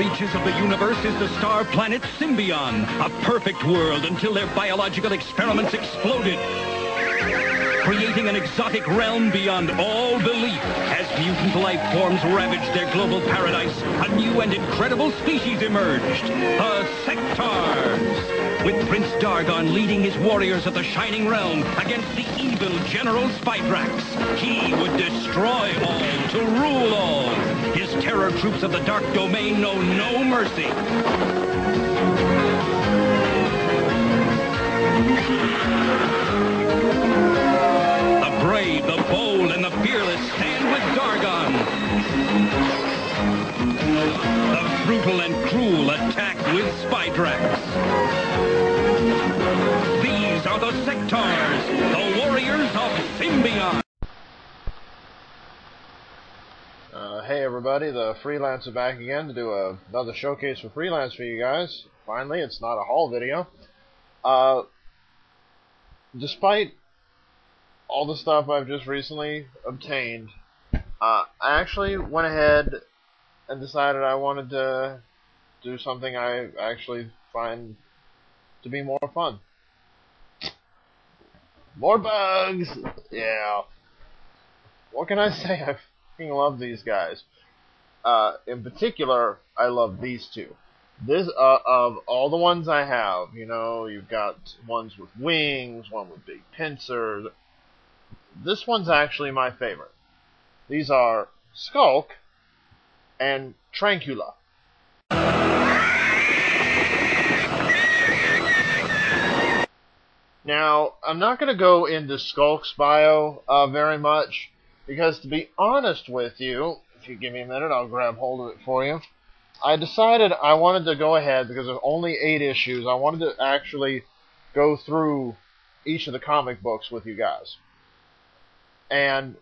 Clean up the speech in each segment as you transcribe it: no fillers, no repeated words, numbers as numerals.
reaches of the universe is the star planet Symbion, a perfect world until their biological experiments exploded, creating an exotic realm beyond all belief. As mutant life forms ravaged their global paradise, a new and incredible species emerged, the Sectaurs, with Prince Dargon leading his warriors of the Shining Realm against the evil General Spydrax. He would destroy all to rule all. His terror troops of the Dark Domain know no mercy. The brave, the bold, and the fearless stand with Dargon. The brutal and cruel attack with Spydrax. These are the Sectaurs, the warriors of Symbion. Hey everybody, the Freelance is back again to do another showcase for Freelance for you guys. Finally, it's not a haul video. Despite all the stuff I've just recently obtained, I actually went ahead and decided I wanted to do something I actually find to be more fun. More bugs! Yeah. What can I say? I fucking love these guys. In particular, I love these two. This, of all the ones I have, you know, you've got ones with wings, one with big pincers. This one's actually my favorite. These are Skulk and Trancula. Now, I'm not going to go into Skulk's bio very much, because to be honest with you, if you give me a minute, I'll grab hold of it for you. I decided I wanted to go ahead, because there's only 8 issues, I wanted to actually go through each of the comic books with you guys. And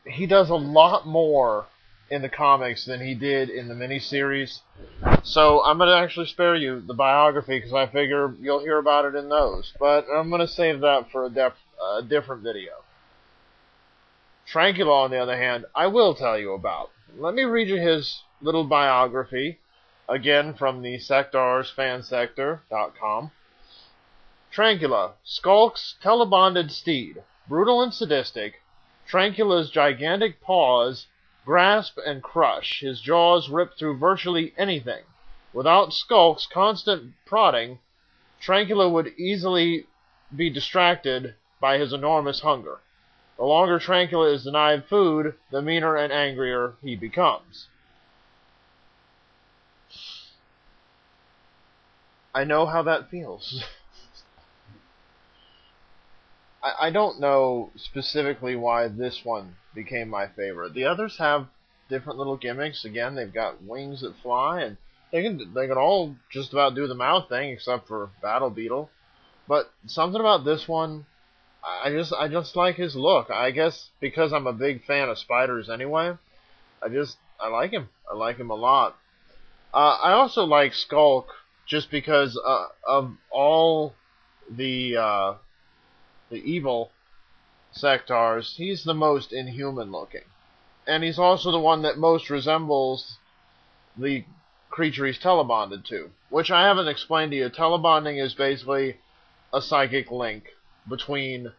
he does a lot more in the comics than he did in the miniseries. So I'm going to actually spare you the biography, because I figure you'll hear about it in those. But I'm going to save that for a different video. Trancula, on the other hand, I will tell you about. Let me read you his little biography, again from the SectaursFansector.com. Trancula, Skulk's telebonded steed. Brutal and sadistic, Trancula's gigantic paws grasp and crush. His jaws rip through virtually anything. Without Skulk's constant prodding, Trancula would easily be distracted by his enormous hunger. The longer Trancula is denied food, the meaner and angrier he becomes. I know how that feels. I don't know specifically why this one became my favorite. The others have different little gimmicks. Again, they've got wings that fly, and they can all just about do the mouth thing, except for Battle Beetle. But something about this one, I just like his look. I guess because I'm a big fan of spiders anyway. I like him. I like him a lot. I also like Skulk just because of all the evil Sectaurs, he's the most inhuman looking. And he's also the one that most resembles the creature he's telebonded to. Which I haven't explained to you. Telebonding is basically a psychic link between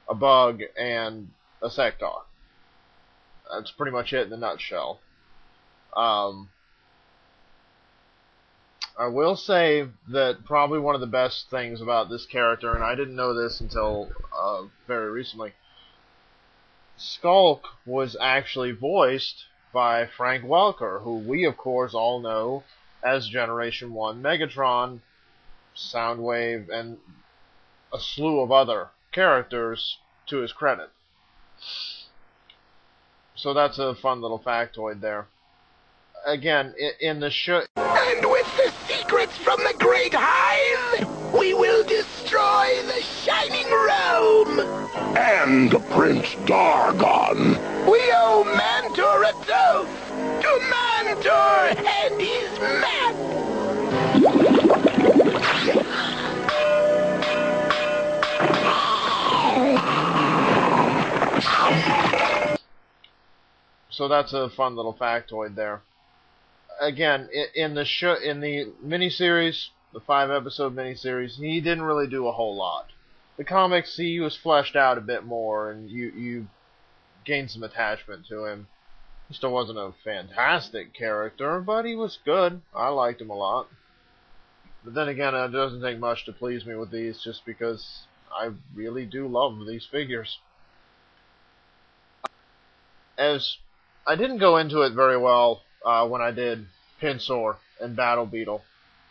a bug and a Sectaur. That's pretty much it in a nutshell. I will say that probably one of the best things about this character, and I didn't know this until very recently, Skulk was actually voiced by Frank Welker, who we of course all know as Generation 1 Megatron, Soundwave, and a slew of other characters to his credit. So that's a fun little factoid there. Again, in the show... And with the secrets from the Great Hive, we will destroy the Shining Realm! And Prince Dargon! We owe Mantor a dose! To Mantor and his map! So that's a fun little factoid there. again, in the miniseries, the 5-episode miniseries, he didn't really do a whole lot. The comics, he was fleshed out a bit more, and you gained some attachment to him. He still wasn't a fantastic character, but he was good. I liked him a lot. But then again, it doesn't take much to please me with these, just because I really do love these figures. As I didn't go into it very well when I did Pinsor and Battle Beetle,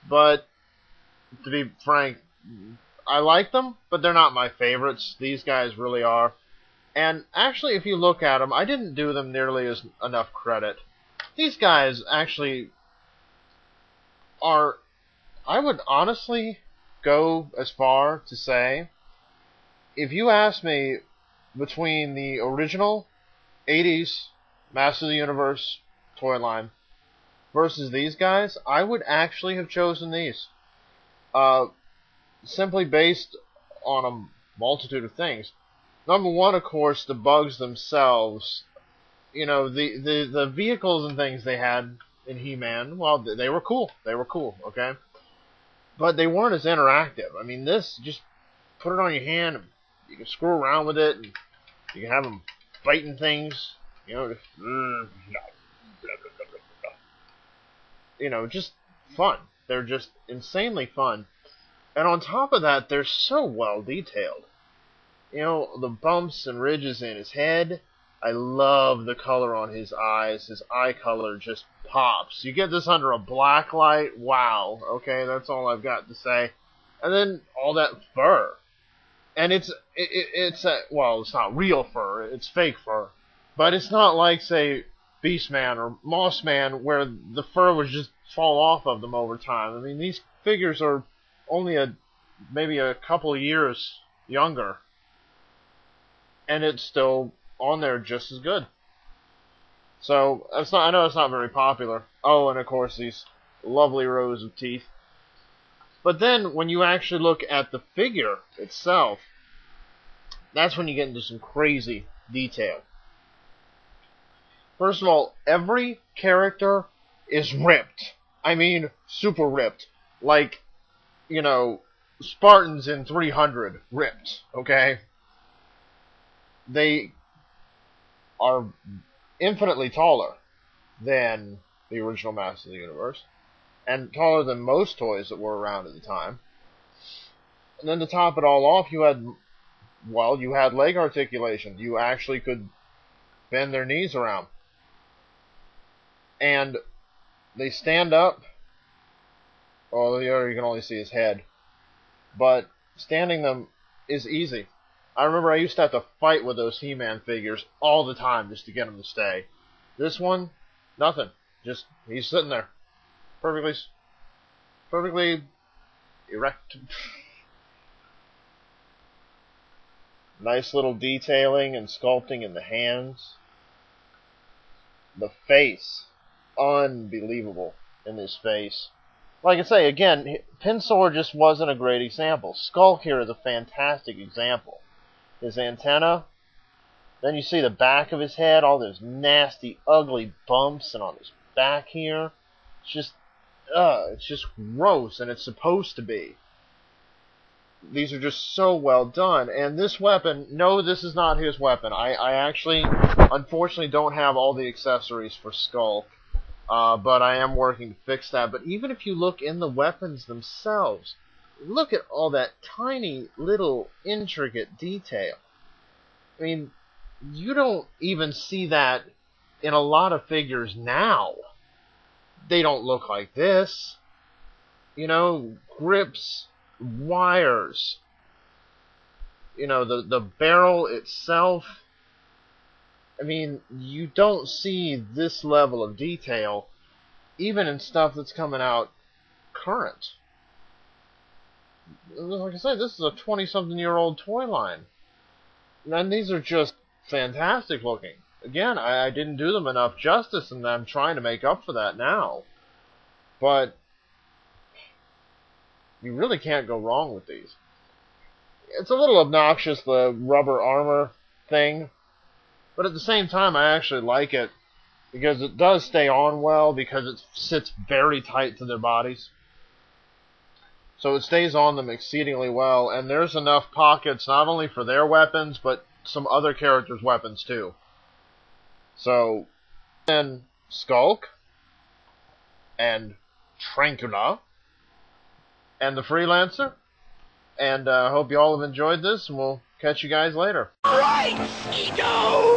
but to be frank, I like them, but they're not my favorites. These guys really are. And actually, if you look at them, I didn't do them nearly enough credit. These guys actually are, I would honestly go as far to say, if you ask me between the original 80s Master of the Universe toy line versus these guys, I would actually have chosen these. Simply based on a multitude of things. Number one, of course, the bugs themselves. You know, the vehicles and things they had in He-Man, well, they were cool. They were cool, okay? But they weren't as interactive. I mean, this, just put it on your hand, and you can screw around with it, and you can have them fighting things, you know, just fun. They're just insanely fun. And on top of that, they're so well detailed. You know, the bumps and ridges in his head. I love the color on his eyes. His eye color just pops. You get this under a black light. Wow. Okay, that's all I've got to say. And then all that fur. And it's not real fur. It's fake fur. But it's not like, say, Beastman or Mossman, where the fur would just fall off of them over time. I mean, these figures are only maybe a couple of years younger, and it's still on there just as good. So I know it's not very popular. Oh, and of course these lovely rows of teeth. But then when you actually look at the figure itself, that's when you get into some crazy detail. First of all, every character is ripped. I mean, super ripped. Like, you know, Spartans in 300 ripped, okay? They are infinitely taller than the original Master of the Universe, and taller than most toys that were around at the time. And then to top it all off, you had leg articulation. You actually could bend their knees around. And they stand up. Well, you can only see his head. But standing them is easy. I remember I used to have to fight with those He-Man figures all the time just to get them to stay. This one, nothing. Just, he's sitting there. Perfectly erect. Nice little detailing and sculpting in the hands. The face. Unbelievable in this face. Like I say, again, Pinsor just wasn't a great example. Skulk here is a fantastic example. His antenna, then you see the back of his head, all those nasty, ugly bumps, and on his back here. It's just gross, and it's supposed to be. These are just so well done. And this weapon, no, this is not his weapon. I actually, unfortunately, don't have all the accessories for Skulk. But I am working to fix that. But even if you look in the weapons themselves, look at all that tiny little intricate detail. I mean, you don't even see that in a lot of figures now. They don't look like this. You know, grips, wires, you know, the barrel itself. I mean, you don't see this level of detail even in stuff that's coming out current. Like I said, this is a 20-something-year-old toy line. And these are just fantastic looking. Again, I didn't do them enough justice, and I'm trying to make up for that now. But you really can't go wrong with these. It's a little obnoxious, the rubber armor thing. But at the same time, I actually like it. because it does stay on well because it sits very tight to their bodies. So it stays on them exceedingly well, and there's enough pockets not only for their weapons, but some other characters' weapons too. So, then Skulk, and Trancula, and the Freelancer, and I hope you all have enjoyed this, and we'll catch you guys later. Right, Skeeto!